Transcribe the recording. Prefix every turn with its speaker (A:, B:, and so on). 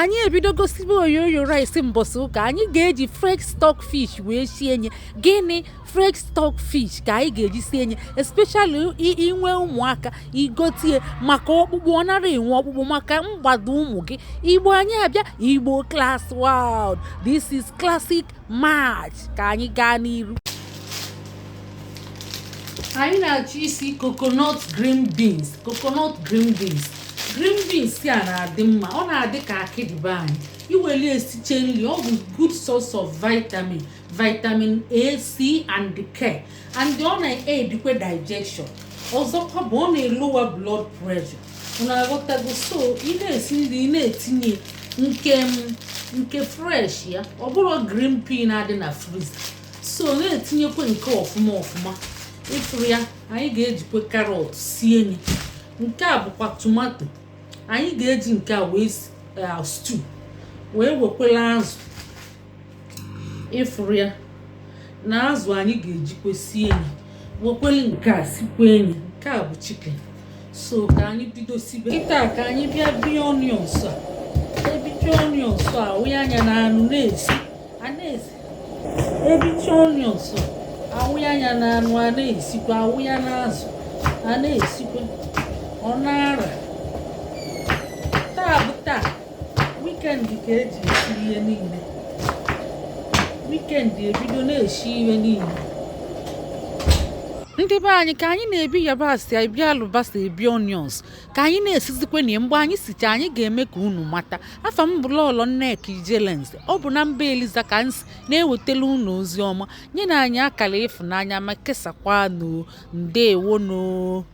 A: anyị ebido gosibe oyoyo rice mbọsị ụka anyị ga-eji fresh stock fish wee sie nye. Gịnị fresh stock fish ka anyị ga-eji sie nye, especially inwe ụmụaka igotie maka ọkpụkpụ, ọ nara enwe ọkpụkpụ maka mgbado ụmụ gị. Igbo anyị abịa, Igbo class world, this is classic match. Ka anyị gaa n'iru. Anyị na-achọ isi coconut green beans. Green beans a na-adị mma, ọ na-adị ka akịdịbe anyị. Iweli esiche nri, ọ bụ good source of vitamin A, C and K, and ọ na-edikwe digestion. Ọzọkwa bụ ọ na-elower blood pressure. Unu aghọtago? So ị na-esi nri, ị na-etinye nke fresh ya, ọ bụrụ green pea na-adị na freezer. So na-etinyekwe nke ọfụma. Ifuru ya, anyị ga-ejikwe carrot sie nri. Nke a bụkwa tomato. Anyị ga-eji nke a wee stew, wee wekwela azụ. Ifuru ya na azụ anyị ga-ejikwe sie nri, wekwele nke a sikwe nri. Nke a bụ chicken. So ka anyị bido sibe. Kịta ka anyị bịa bie onions a. Ebicha onions a, wụnye anya na anụ na-esi. Ebicha onions a, awụnye anya na anụ a na-esikwa, awụnye na azụ a na-esikwa. Ọ na-ara. Taa bụ taa. Weekend ka eji esi ihe niile. Weekend ebido na-esi ihe niile. Ndị be anyị, ka anyị na-ebi yabasị, ebi alụbasa, ebi onions, ka anyị na-esizikwe na mgbe anyị sicha, anyị ga-eme ka unu mata. Afa m bụ Lolo Nneka Ijelens. Ọ bụ na mba Eliza ka nsi na-ewetela unu ozi ọma, nye na anyị akara ịfụnanya ma kesakwa ndewo.